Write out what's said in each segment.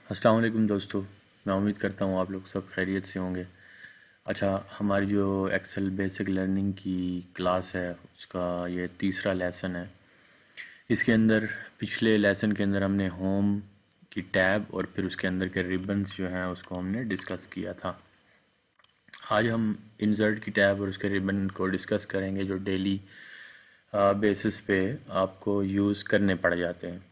अस्सलाम वालेकुम दोस्तों। मैं उम्मीद करता हूँ आप लोग सब खैरियत से होंगे। अच्छा, हमारी जो एक्सेल बेसिक लर्निंग की क्लास है उसका ये तीसरा लेसन है। इसके अंदर पिछले लेसन के अंदर हमने होम की टैब और फिर उसके अंदर के रिबन्स जो हैं उसको हमने डिस्कस किया था। आज हम इंसर्ट की टैब और उसके रिबन को डिस्कस करेंगे जो डेली बेसिस पे आपको यूज़ करने पड़ जाते हैं।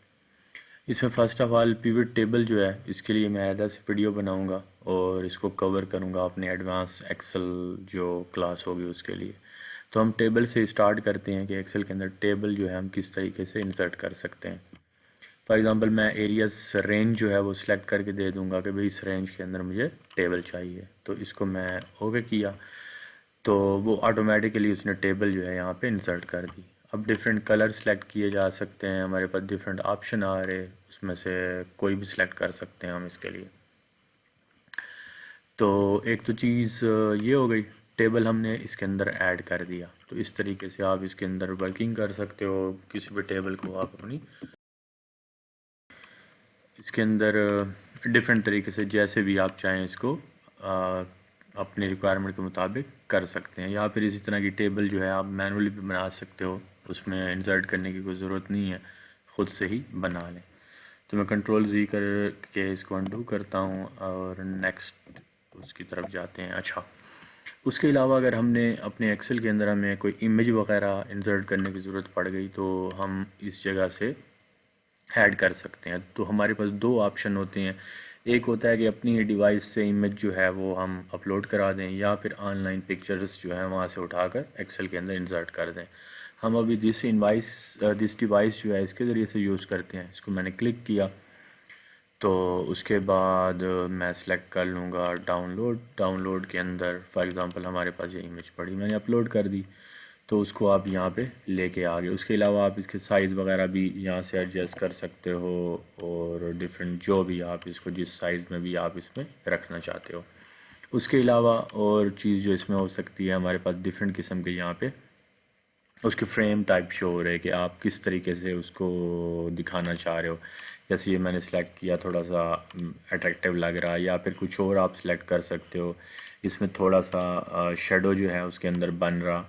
इसमें first of all pivot table जो है इसके लिए मैं अलग से वीडियो बनाऊंगा और इसको कवर करूंगा अपने एडवांस एक्सेल जो क्लास होगी उसके लिए। तो हम टेबल से स्टार्ट करते हैं कि एक्सेल के अंदर टेबल जो है हम किस तरीके से इंसर्ट कर सकते हैं। फॉर एग्ज़ाम्पल मैं एरियाज रेंज जो है वो सिलेक्ट करके दे दूंगा कि भाई इस रेंज के अंदर मुझे टेबल चाहिए, तो इसको मैं ओके किया तो वो ऑटोमेटिकली उसने टेबल जो है यहाँ पे इंसर्ट कर दी। अब डिफरेंट कलर सेलेक्ट किए जा सकते हैं, हमारे पास डिफरेंट ऑप्शन आ रहे, उसमें से कोई भी सिलेक्ट कर सकते हैं हम इसके लिए। तो एक तो चीज़ ये हो गई, टेबल हमने इसके अंदर ऐड कर दिया। तो इस तरीके से आप इसके अंदर वर्किंग कर सकते हो, किसी भी टेबल को आप अपनी इसके अंदर डिफरेंट तरीके से जैसे भी आप चाहें इसको अपने रिक्वायरमेंट के मुताबिक कर सकते हैं। या फिर इसी तरह की टेबल जो है आप मैनुअली भी बना सकते हो, उसमें इंसर्ट करने की कोई ज़रूरत नहीं है, ख़ुद से ही बना लें। तो मैं कंट्रोल Z कर के इसको अंडू करता हूँ और नेक्स्ट उसकी तरफ जाते हैं। अच्छा, उसके अलावा अगर हमने अपने एक्सेल के अंदर हमें कोई इमेज वगैरह इंसर्ट करने की ज़रूरत पड़ गई तो हम इस जगह से ऐड कर सकते हैं। तो हमारे पास दो ऑप्शन होते हैं, एक होता है कि अपनी डिवाइस से इमेज जो है वो हम अपलोड करा दें या फिर ऑनलाइन पिक्चर्स जो है वहाँ से उठाकर एक्सेल के अंदर इंसर्ट कर दें। हम अभी दिस डिवाइस जो है इसके ज़रिए से यूज़ करते हैं। इसको मैंने क्लिक किया तो उसके बाद मैं सिलेक्ट कर लूँगा डाउनलोड के अंदर फॉर एग्ज़ाम्पल हमारे पास ये इमेज पड़ी, मैंने अपलोड कर दी तो उसको आप यहाँ पे लेके आ गए। उसके अलावा आप इसके साइज़ वगैरह भी यहाँ से एडजस्ट कर सकते हो और डिफरेंट जो भी आप इसको जिस साइज़ में भी आप इसमें रखना चाहते हो। उसके अलावा और चीज़ जो इसमें हो सकती है, हमारे पास डिफरेंट किस्म के यहाँ पे उसके फ्रेम टाइप शो हो रहे हैं कि आप किस तरीके से उसको दिखाना चाह रहे हो। जैसे ये मैंने सेलेक्ट किया, थोड़ा सा अट्रैक्टिव लग रहा है, या फिर कुछ और आप सेलेक्ट कर सकते हो। इसमें थोड़ा सा शेडो जो है उसके अंदर बन रहा,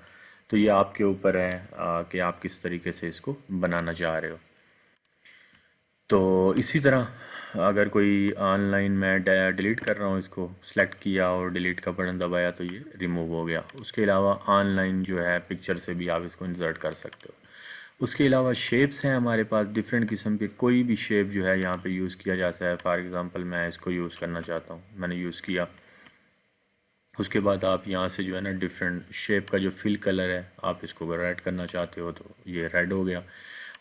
तो ये आपके ऊपर है कि आप किस तरीके से इसको बनाना चाह रहे हो। तो इसी तरह अगर कोई ऑनलाइन मैं डिलीट कर रहा हूँ, इसको सेलेक्ट किया और डिलीट का बटन दबाया तो ये रिमूव हो गया। उसके अलावा ऑनलाइन जो है पिक्चर से भी आप इसको इंसर्ट कर सकते हो। उसके अलावा शेप्स हैं हमारे पास डिफरेंट किस्म के, कोई भी शेप जो है यहाँ पे यूज़ किया जाता है। फॉर एग्ज़ाम्पल मैं इसको यूज़ करना चाहता हूँ, मैंने यूज़ किया। उसके बाद आप यहाँ से जो है ना डिफरेंट शेप का जो फिल कलर है आप इसको अगर रेड करना चाहते हो तो ये रेड हो गया।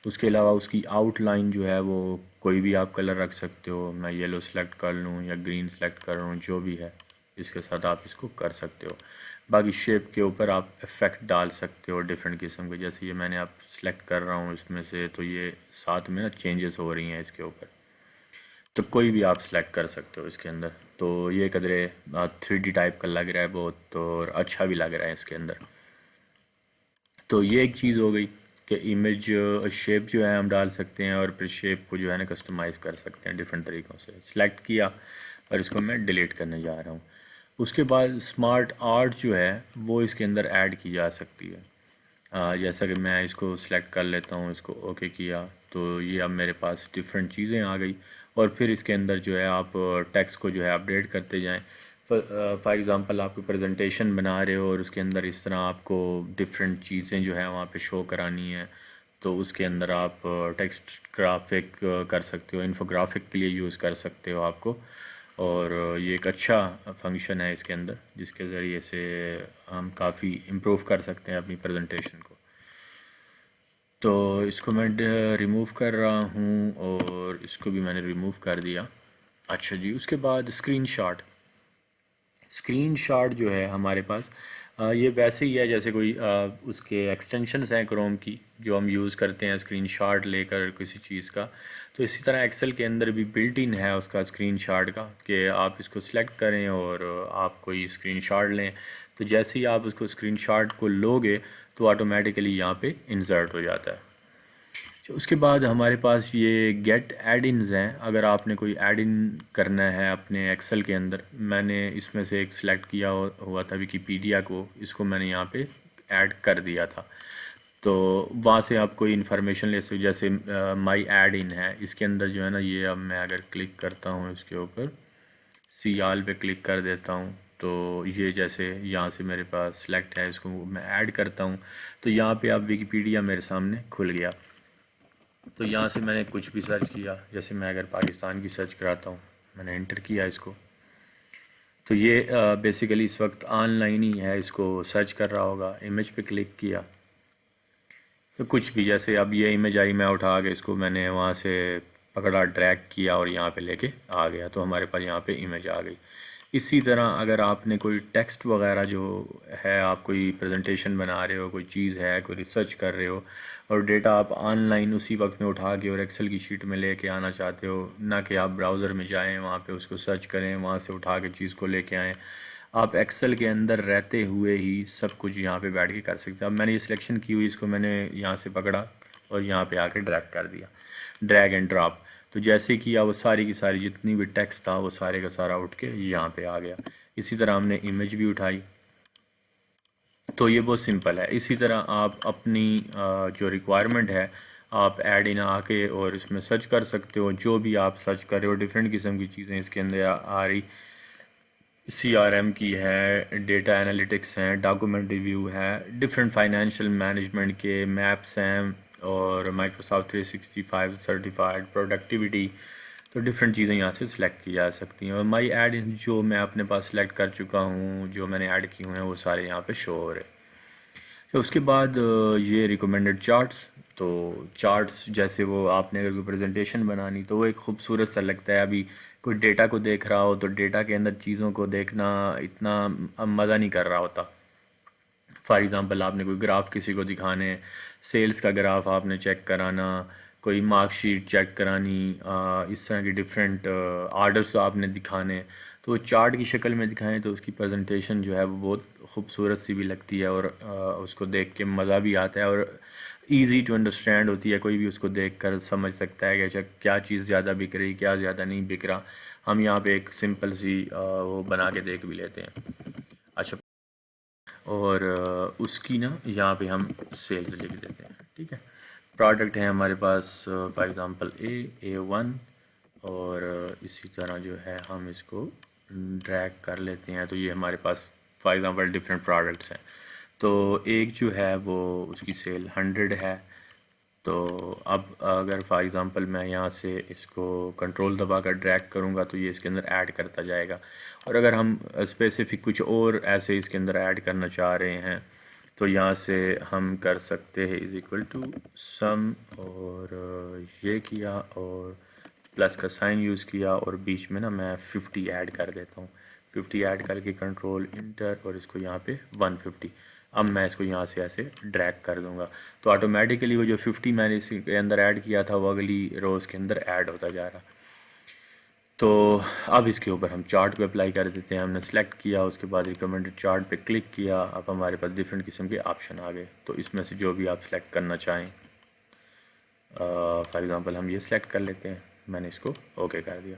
उसके अलावा उसकी आउटलाइन जो है वो कोई भी आप कलर रख सकते हो, मैं येलो सेलेक्ट कर लूँ या ग्रीन सेलेक्ट कर लूँ, जो भी है इसके साथ आप इसको कर सकते हो। बाकी शेप के ऊपर आप इफ़ेक्ट डाल सकते हो डिफरेंट किस्म के, जैसे ये मैंने आप सेलेक्ट कर रहा हूँ इसमें से, तो ये साथ में ना चेंजेस हो रही हैं इसके ऊपर, तो कोई भी आप सेलेक्ट कर सकते हो इसके अंदर। तो ये कदरे 3D टाइप का लग रहा है बहुत, तो और अच्छा भी लग रहा है इसके अंदर। तो ये एक चीज़ हो गई कि इमेज शेप जो है हम डाल सकते हैं और फिर शेप को जो है ना कस्टमाइज़ कर सकते हैं डिफरेंट तरीक़ों से। सिलेक्ट किया और इसको मैं डिलीट करने जा रहा हूँ। उसके बाद स्मार्ट आर्ट जो है वो इसके अंदर ऐड की जा सकती है। जैसा कि मैं इसको सिलेक्ट कर लेता हूँ, इसको ओके किया तो ये अब मेरे पास डिफरेंट चीज़ें आ गई। और फिर इसके अंदर जो है आप टेक्स्ट को जो है अपडेट करते जाएं। फॉर एग्ज़ाम्पल आप कोई प्रेजेंटेशन बना रहे हो और उसके अंदर इस तरह आपको डिफरेंट चीज़ें जो है वहाँ पे शो करानी है, तो उसके अंदर आप टेक्स्ट ग्राफिक कर सकते हो, इन्फोग्राफिक के लिए यूज़ कर सकते हो आपको। और ये एक अच्छा फंक्शन है इसके अंदर जिसके ज़रिए से हम काफ़ी इम्प्रूव कर सकते हैं अपनी प्रेजेंटेशन को। तो इसको मैं रिमूव कर रहा हूँ और इसको भी मैंने रिमूव कर दिया। अच्छा जी, उसके बाद स्क्रीन शॉट जो है हमारे पास ये वैसे ही है जैसे कोई उसके एक्सटेंशंस हैं क्रोम की जो हम यूज़ करते हैं स्क्रीन शॉट लेकर किसी चीज़ का। तो इसी तरह एक्सेल के अंदर भी बिल्ट इन है उसका स्क्रीन शॉट का कि आप इसको सिलेक्ट करें और आप कोई स्क्रीन शॉट लें, तो जैसे ही आप उसको स्क्रीन शॉट को लोगे तो ऑटोमेटिकली यहाँ पे इंसर्ट हो जाता है। उसके बाद हमारे पास ये गेट एड इन्स हैं। अगर आपने कोई ऐड इन करना है अपने एक्सेल के अंदर, मैंने इसमें से एक सिलेक्ट किया हुआ था विकीपीडिया को, इसको मैंने यहाँ पे ऐड कर दिया था। तो वहाँ से आप कोई इन्फॉर्मेशन ले सकते हो, जैसे माई ऐड इन है, इसके अंदर जो है ना, ये अब मैं अगर क्लिक करता हूँ इसके ऊपर, सी आल पे क्लिक कर देता हूँ, तो ये जैसे यहाँ से मेरे पास सिलेक्ट है, इसको मैं ऐड करता हूँ, तो यहाँ पे आप विकीपीडिया मेरे सामने खुल गया। तो यहाँ से मैंने कुछ भी सर्च किया, जैसे मैं अगर पाकिस्तान की सर्च कराता हूँ, मैंने एंटर किया इसको, तो ये बेसिकली इस वक्त ऑनलाइन ही है, इसको सर्च कर रहा होगा। इमेज पे क्लिक किया तो कुछ भी, जैसे अब ये इमेज आई, मैं उठा के इसको मैंने वहाँ से पकड़ा, ड्रैग किया और यहाँ पे लेके आ गया, तो हमारे पास यहाँ पे इमेज आ गई। इसी तरह अगर आपने कोई टेक्स्ट वगैरह जो है, आप कोई प्रेजेंटेशन बना रहे हो, कोई चीज़ है, कोई रिसर्च कर रहे हो, और डेटा आप ऑनलाइन उसी वक्त में उठा के और एक्सेल की शीट में लेके आना चाहते हो, ना कि आप ब्राउज़र में जाएं, वहाँ पे उसको सर्च करें, वहाँ से उठा के चीज़ को लेके आएँ, आप एक्सेल के अंदर रहते हुए ही सब कुछ यहाँ पे बैठ के कर सकते हैं। अब मैंने ये सिलेक्शन की हुई, इसको मैंने यहाँ से पकड़ा और यहाँ पे आके ड्रैग कर दिया, ड्रैग एंड ड्रॉप। तो जैसे किया वो सारी की सारी जितनी भी टेक्स्ट था वो सारे का सारा उठ के यहाँ पे आ गया। इसी तरह हमने इमेज भी उठाई, तो ये बहुत सिंपल है। इसी तरह आप अपनी जो रिक्वायरमेंट है, आप ऐड इन आके और इसमें सर्च कर सकते हो, जो भी आप सर्च कर रहे हो, डिफरेंट किस्म की चीज़ें इसके अंदर आ रही, CRM की है, डेटा एनालिटिक्स हैं, डॉक्यूमेंट रिव्यू है, डिफरेंट फाइनेंशियल मैनेजमेंट के मैप्स हैं, और माइक्रोसॉफ्ट 365 सर्टिफाइड प्रोडक्टिविटी। तो डिफरेंट चीज़ें यहाँ से सिलेक्ट की जा सकती हैं। और माई ऐड जो मैं अपने पास सिलेक्ट कर चुका हूँ, जो मैंने ऐड किए हुए हैं, वो सारे यहाँ पे शो हो रहे हैं। तो उसके बाद ये रिकमेंडेड चार्ट्स। तो चार्ट्स जैसे वो आपने अगर कोई प्रेजेंटेशन बनानी, तो वो एक खूबसूरत सा लगता है। अभी कोई डेटा को देख रहा हो तो डेटा के अंदर चीज़ों को देखना इतना अब मज़ा नहीं कर रहा होता। फॉर एग्ज़ाम्पल आपने कोई ग्राफ किसी को दिखाने, सेल्स का ग्राफ आपने चेक कराना, कोई मार्कशीट चेक करानी, इस तरह की डिफरेंट आर्डर्स आपने दिखाने, तो वो चार्ट की शक्ल में दिखाएं तो उसकी प्रेजेंटेशन जो है वो बहुत खूबसूरत सी भी लगती है, और उसको देख के मज़ा भी आता है, और ईज़ी टू अंडरस्टैंड होती है। कोई भी उसको देख कर समझ सकता है कि अच्छा क्या चीज़ ज़्यादा बिक रही, क्या ज़्यादा नहीं बिक रहा। हम यहाँ पे एक सिंपल सी वो बना के देख भी लेते हैं। अच्छा, और उसकी ना यहाँ पे हम सेल्स लिख देते हैं, ठीक है। प्रोडक्ट है हमारे पास फॉर एग्ज़ाम्पल A1, और इसी तरह जो है हम इसको ड्रैग कर लेते हैं, तो ये हमारे पास फॉर एग्ज़ाम्पल डिफरेंट प्रोडक्ट्स हैं। तो एक जो है वो उसकी सेल 100 है। तो अब अगर फॉर एग्ज़ाम्पल मैं यहाँ से इसको कंट्रोल दबा कर ड्रैग करूँगा, तो ये इसके अंदर ऐड करता जाएगा। और अगर हम स्पेसिफिक कुछ और ऐसे इसके अंदर ऐड करना चाह रहे हैं, तो यहाँ से हम कर सकते हैं इज़ इक्वल टू सम, और ये किया और प्लस का साइन यूज़ किया, और बीच में ना मैं 50 ऐड कर देता हूँ। 50 ऐड करके कंट्रोल इंटर, और इसको यहाँ पे 150। अब मैं इसको यहाँ से ऐसे ड्रैग कर दूँगा, तो ऑटोमेटिकली वो जो 50 मैंने इसके अंदर ऐड किया था वो अगली रोज़ के अंदर ऐड होता जा रहा। तो अब इसके ऊपर हम चार्ट को अप्लाई कर देते हैं। हमने सेलेक्ट किया, उसके बाद रिकमेंडेड चार्ट पे क्लिक किया, अब हमारे पास डिफरेंट किस्म के ऑप्शन आ गए। तो इसमें से जो भी आप सेलेक्ट करना चाहें, फॉर एग्ज़ाम्पल हम ये सिलेक्ट कर लेते हैं, मैंने इसको ओके कर दिया।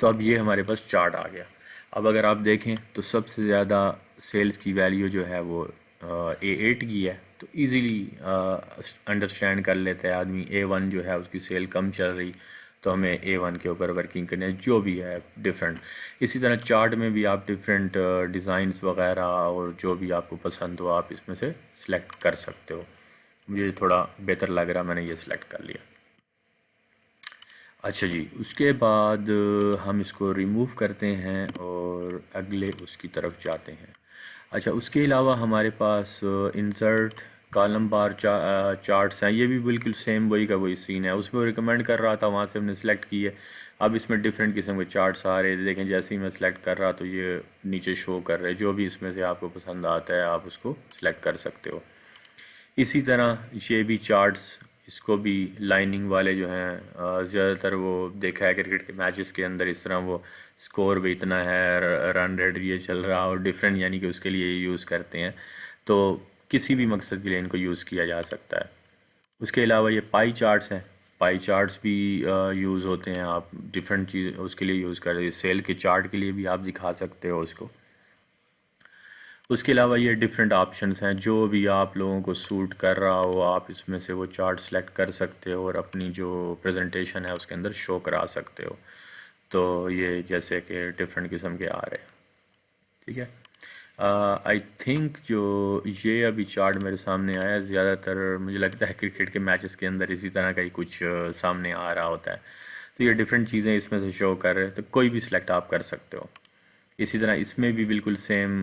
तो अब ये हमारे पास चार्ट आ गया। अब अगर आप देखें तो सबसे ज़्यादा सेल्स की वैल्यू जो है वो A8 की है, तो इजीली अंडरस्टैंड कर लेता है आदमी। A1 जो है उसकी सेल कम चल रही, तो हमें A1 के ऊपर वर्किंग करनी है, जो भी है डिफरेंट। इसी तरह चार्ट में भी आप डिफरेंट डिज़ाइंस वगैरह और जो भी आपको पसंद हो आप इसमें से सिलेक्ट कर सकते हो। मुझे थोड़ा बेहतर लग रहा, मैंने ये सिलेक्ट कर लिया। अच्छा जी, उसके बाद हम इसको रिमूव करते हैं और अगले उसकी तरफ जाते हैं। अच्छा, उसके अलावा हमारे पास इंसर्ट कॉलम बार चार्ट्स हैं। ये भी बिल्कुल सेम वही का वही सीन है, उसमें रिकमेंड कर रहा था, वहाँ से हमने सेलेक्ट किए। अब इसमें डिफरेंट किस्म के चार्ट्स आ रहे हैं, देखें जैसे ही मैं सेलेक्ट कर रहा तो ये नीचे शो कर रहे हैं। जो भी इसमें से आपको पसंद आता है आप उसको सिलेक्ट कर सकते हो। इसी तरह ये भी चार्ट्स, इसको भी लाइनिंग वाले जो हैं, ज़्यादातर वो देखा है क्रिकेट के मैचेस के अंदर, इस तरह वो स्कोर भी इतना है, रन रेट ये चल रहा, और डिफरेंट यानी कि उसके लिए यूज़ करते हैं। तो किसी भी मकसद के लिए इनको यूज़ किया जा सकता है। उसके अलावा ये पाई चार्ट्स हैं, पाई चार्ट्स भी यूज़ होते हैं, आप डिफरेंट चीज़ उसके लिए यूज़ कर रहे हैं, सेल के चार्ट के लिए भी आप दिखा सकते हो उसको। उसके अलावा ये डिफरेंट ऑप्शंस हैं, जो भी आप लोगों को सूट कर रहा हो आप इसमें से वो चार्ट सेलेक्ट कर सकते हो और अपनी जो प्रेजेंटेशन है उसके अंदर शो करा सकते हो। तो ये जैसे कि डिफरेंट किस्म के आ रहे हैं, ठीक है। आई थिंक जो ये अभी चार्ट मेरे सामने आया, ज़्यादातर मुझे लगता है क्रिकेट के मैचेस के अंदर इसी तरह का ही कुछ सामने आ रहा होता है। तो ये डिफरेंट चीज़ें इसमें से शो कर रहे हैं, तो कोई भी सिलेक्ट आप कर सकते हो। इसी तरह इसमें भी बिल्कुल सेम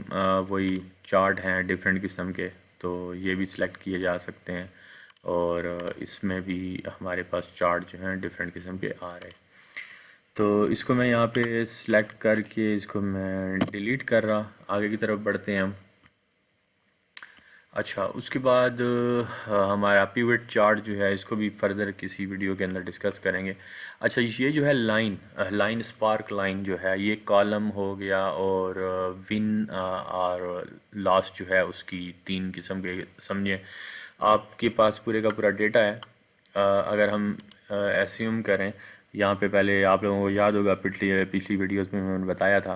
वही चार्ट हैं डिफरेंट किस्म के, तो ये भी सिलेक्ट किए जा सकते हैं। और इसमें भी हमारे पास चार्ट जो हैं डिफरेंट किस्म के आ रहे हैं। तो इसको मैं यहाँ पे सिलेक्ट करके इसको मैं डिलीट कर रहा, आगे की तरफ बढ़ते हैं हम। अच्छा, उसके बाद हमारा पिवट चार्ट जो है इसको भी फर्दर किसी वीडियो के अंदर डिस्कस करेंगे। अच्छा, ये जो है लाइन स्पार्क लाइन जो है ये कॉलम हो गया, और विन और लॉस जो है उसकी तीन किस्म के समझे। आपके पास पूरे का पूरा डेटा है। अगर हम एस्यूम करें, यहाँ पे पहले आप लोगों को याद होगा पिछली वीडियोस में मैंने बताया था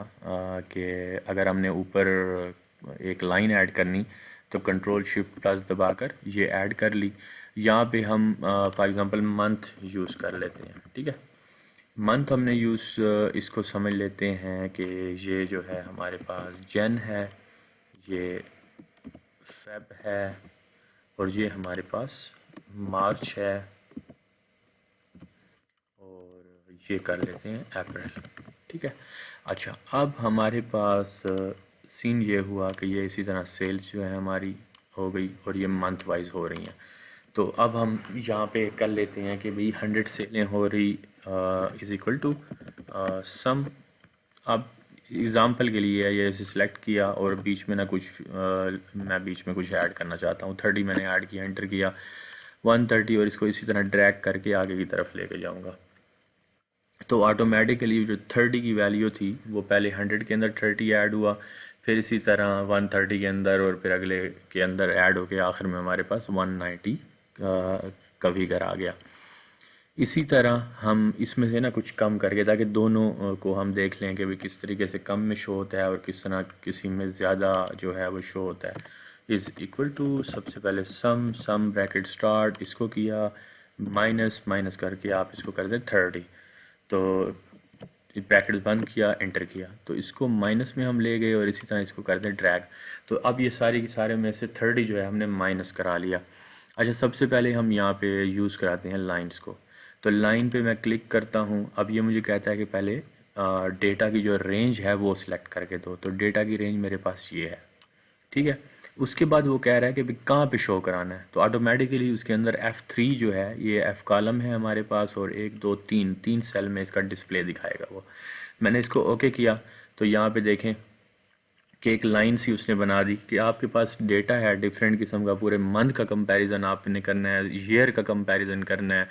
कि अगर हमने ऊपर एक लाइन ऐड करनी तो कंट्रोल शिफ्ट प्लस दबाकर ये ऐड कर ली। यहाँ पे हम फॉर एग्ज़ाम्पल मंथ यूज़ कर लेते हैं, ठीक है। मंथ हमने इसको समझ लेते हैं कि ये जो है हमारे पास जन है, ये फेब है, और ये हमारे पास मार्च है, और ये कर लेते हैं अप्रैल, ठीक है। अच्छा, अब हमारे पास सीन ये हुआ कि ये इसी तरह सेल्स जो है हमारी हो गई और ये मंथ वाइज हो रही हैं। तो अब हम यहाँ पे कर लेते हैं कि भाई 100 सेलें हो रही इज़ इक्वल टू सम। अब एग्ज़ाम्पल के लिए ये ऐसे सिलेक्ट किया और बीच में ना कुछ मैं बीच में कुछ ऐड करना चाहता हूँ, 30 मैंने ऐड किया, एंटर किया 130, और इसको इसी तरह ड्रैग करके आगे की तरफ लेके जाऊँगा। तो ऑटोमेटिकली जो 30 की वैल्यू थी वो पहले 100 के अंदर 30 ऐड हुआ, फिर इसी तरह 130 के अंदर, और फिर अगले के अंदर ऐड होके आखिर में हमारे पास 190 का फिगर आ गया। इसी तरह हम इसमें से ना कुछ कम करके, ताकि दोनों को हम देख लें कि भाई किस तरीके से कम में शो होता है और किस तरह किसी में ज़्यादा जो है वो शो होता है। इज़ इक्वल टू सबसे पहले सम ब्रैकेट स्टार्ट, इसको किया माइनस करके आप इसको कर दें 30, तो ब्रैकेट्स बंद किया, एंटर किया, तो इसको माइनस में हम ले गए और इसी तरह इसको कर दें ड्रैग। तो अब ये सारी की सारे में से 30 जो है हमने माइनस करा लिया। अच्छा, सबसे पहले हम यहाँ पे यूज़ कराते हैं लाइंस को। तो लाइन पे मैं क्लिक करता हूँ। अब ये मुझे कहता है कि पहले डेटा की जो रेंज है वो सिलेक्ट करके दो, तो डेटा की रेंज मेरे पास ये है, ठीक है। उसके बाद वो कह रहा है कि भाई कहाँ पे शो कराना है, तो ऑटोमेटिकली उसके अंदर F3 जो है, ये F कॉलम है हमारे पास, और 1 2 3 सेल में इसका डिस्प्ले दिखाएगा वो। मैंने इसको ओके किया, तो यहाँ पे देखें कि एक लाइन सी उसने बना दी कि आपके पास डेटा है डिफरेंट किस्म का, पूरे मंथ का कंपैरिजन आपने करना है, ईयर का कंपैरिजन करना है।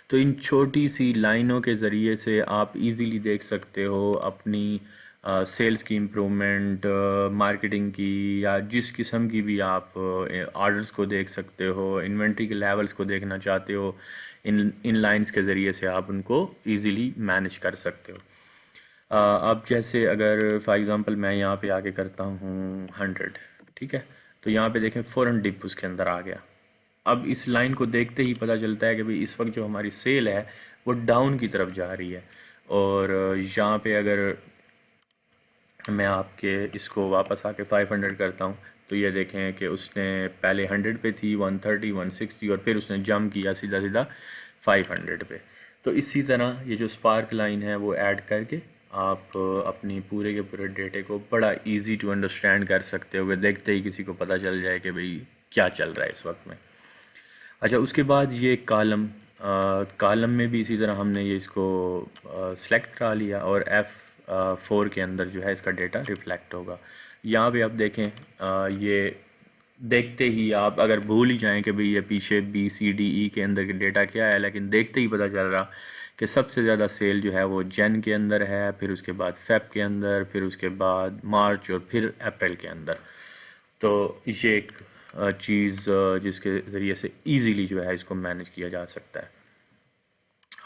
तो इन छोटी सी लाइनों के ज़रिए से आप इजीली देख सकते हो अपनी सेल्स की इम्प्रूवमेंट, मार्केटिंग की, या जिस किस्म की भी आप ऑर्डर्स को देख सकते हो, इन्वेंट्री के लेवल्स को देखना चाहते हो, इन लाइंस के ज़रिए से आप उनको इजीली मैनेज कर सकते हो। अब जैसे अगर फॉर एग्ज़ाम्पल मैं यहाँ पे आके करता हूँ 100, ठीक है, तो यहाँ पे देखें फ़ौरन डिप उसके अंदर आ गया। अब इस लाइन को देखते ही पता चलता है कि भाई इस वक्त जो हमारी सेल है वो डाउन की तरफ जा रही है। और यहाँ पे अगर मैं आपके इसको वापस आके 500 करता हूँ, तो ये देखें कि उसने पहले 100 पे थी, 130 160, और फिर उसने जंप किया सीधा सीधा 500 पे। तो इसी तरह ये जो स्पार्क लाइन है वो ऐड करके आप अपनी पूरे के पूरे डेटे को बड़ा इजी टू अंडरस्टैंड कर सकते हो, देखते ही किसी को पता चल जाए कि भाई क्या चल रहा है इस वक्त में। अच्छा, उसके बाद ये कॉलम में भी इसी तरह हमने ये इसको सेलेक्ट करा लिया, और F4 के अंदर जो है इसका डेटा रिफ्लेक्ट होगा। यहाँ पे आप देखें ये देखते ही आप अगर भूल ही जाएं कि भाई ये पीछे BCDE के अंदर के डेटा क्या है, लेकिन देखते ही पता चल रहा कि सबसे ज़्यादा सेल जो है वो जन के अंदर है, फिर उसके बाद फेब के अंदर, फिर उसके बाद मार्च, और फिर अप्रैल के अंदर। तो ये एक चीज़ जिसके ज़रिए से इजीली जो है इसको मैनेज किया जा सकता है।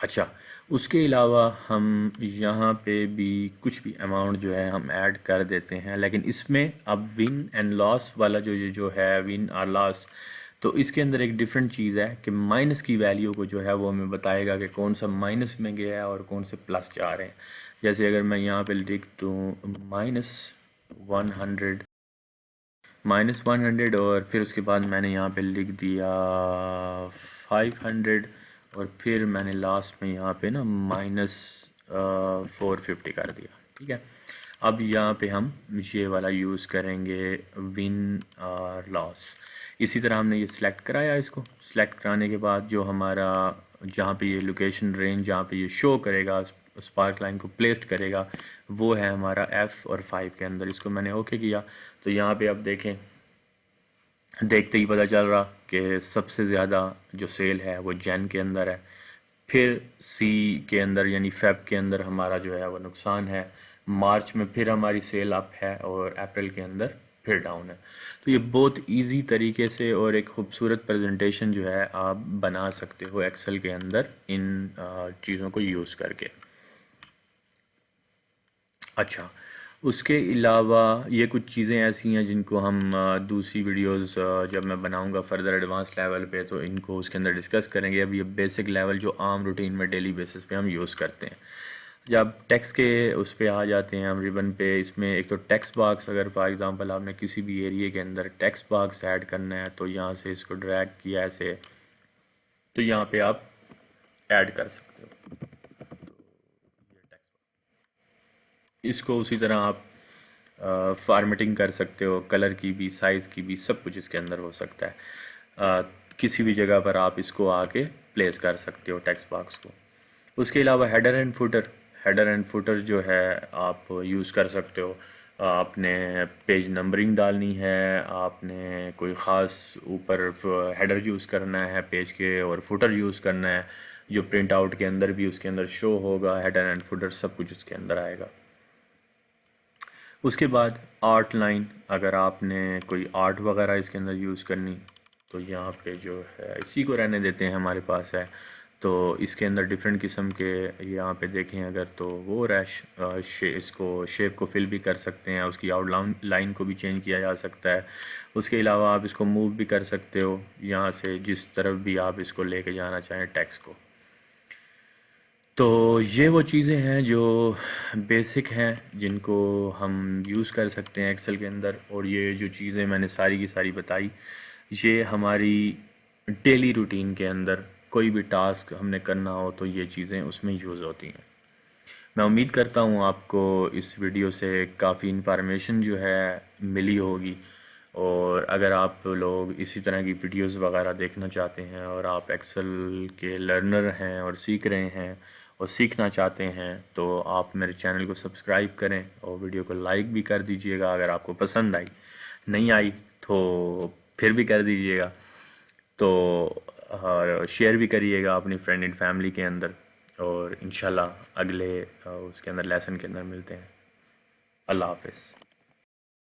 अच्छा, उसके अलावा हम यहाँ पे भी कुछ भी अमाउंट जो है हम ऐड कर देते हैं, लेकिन इसमें अब विन एंड लॉस वाला जो है विन और लॉस, तो इसके अंदर एक डिफरेंट चीज़ है कि माइनस की वैल्यू को जो है वो हमें बताएगा कि कौन सा माइनस में गया है और कौन से प्लस जा रहे हैं। जैसे अगर मैं यहाँ पे लिख दूँ -100 -100 और फिर उसके बाद मैंने यहाँ पे लिख दिया 500 और फिर मैंने लास्ट में यहाँ पे ना -450 कर दिया। ठीक है, अब यहाँ पे हम ये वाला यूज़ करेंगे विन और लॉस। इसी तरह हमने ये सिलेक्ट कराया, इसको सिलेक्ट कराने के बाद जो हमारा जहाँ पे ये लोकेशन रेंज जहाँ पे ये शो करेगा, स्पार्क लाइन को प्लेस्ड करेगा, वो है हमारा F और 5 के अंदर। इसको मैंने ओके किया तो यहाँ पे आप देखें, देखते ही पता चल रहा कि सबसे ज़्यादा जो सेल है वो जैन के अंदर है, फिर सी के अंदर यानी फेब के अंदर हमारा जो है वो नुकसान है, मार्च में फिर हमारी सेल अप है और अप्रैल के अंदर फिर डाउन है। तो ये बहुत इजी तरीके से और एक खूबसूरत प्रेजेंटेशन जो है आप बना सकते हो एक्सेल के अंदर इन चीज़ों को यूज़ करके। अच्छा, उसके अलावा ये कुछ चीज़ें ऐसी हैं जिनको हम दूसरी वीडियोस जब मैं बनाऊंगा फर्दर एडवांस लेवल पे तो इनको उसके अंदर डिस्कस करेंगे। अब ये बेसिक लेवल जो आम रूटीन में डेली बेसिस पे हम यूज़ करते हैं। जब टेक्स्ट के उस पे आ जाते हैं हम रिबन पे, इसमें एक तो टेक्स्ट बॉक्स, अगर फॉर एग्जांपल आपने किसी भी एरिया के अंदर टेक्स्ट बॉक्स ऐड करना है तो यहाँ से इसको ड्रैग किया ऐसे, तो यहाँ पे आप ऐड कर सकते हो। इसको उसी तरह आप फॉर्मेटिंग कर सकते हो, कलर की भी, साइज़ की भी, सब कुछ इसके अंदर हो सकता है। किसी भी जगह पर आप इसको आके प्लेस कर सकते हो टेक्स्ट बॉक्स को। उसके अलावा header and footer, header and footer जो है आप यूज़ कर सकते हो। आपने पेज नंबरिंग डालनी है, आपने कोई ख़ास ऊपर हेडर यूज़ करना है पेज के और फुटर यूज़ करना है, जो प्रिंट आउट के अंदर भी उसके अंदर शो होगा, हेडर एंड फुटर सब कुछ उसके अंदर आएगा। उसके बाद आर्ट लाइन, अगर आपने कोई आर्ट वगैरह इसके अंदर यूज़ करनी तो यहाँ पे जो है इसी को रहने देते हैं, हमारे पास है तो इसके अंदर डिफरेंट किस्म के यहाँ पे देखें अगर तो वो रैश इसको शेप को फिल भी कर सकते हैं, उसकी आउटलाइन लाइन को भी चेंज किया जा सकता है। उसके अलावा आप इसको मूव भी कर सकते हो यहाँ से जिस तरफ भी आप इसको लेके जाना चाहें टेक्स्ट को। तो ये वो चीज़ें हैं जो बेसिक हैं जिनको हम यूज़ कर सकते हैं एक्सेल के अंदर, और ये जो चीज़ें मैंने सारी की सारी बताई ये हमारी डेली रूटीन के अंदर कोई भी टास्क हमने करना हो तो ये चीज़ें उसमें यूज़ होती हैं। मैं उम्मीद करता हूँ आपको इस वीडियो से काफ़ी इन्फॉर्मेशन जो है मिली होगी, और अगर आप लोग इसी तरह की वीडियोस वगैरह देखना चाहते हैं और आप एक्सेल के लर्नर हैं और सीख रहे हैं और सीखना चाहते हैं तो आप मेरे चैनल को सब्सक्राइब करें और वीडियो को लाइक भी कर दीजिएगा अगर आपको पसंद आई। नहीं आई तो फिर भी कर दीजिएगा, तो और शेयर भी करिएगा अपनी फ्रेंड एंड फैमिली के अंदर, और इंशाल्लाह अगले उसके अंदर लेसन के अंदर मिलते हैं। अल्लाह हाफ़िज़।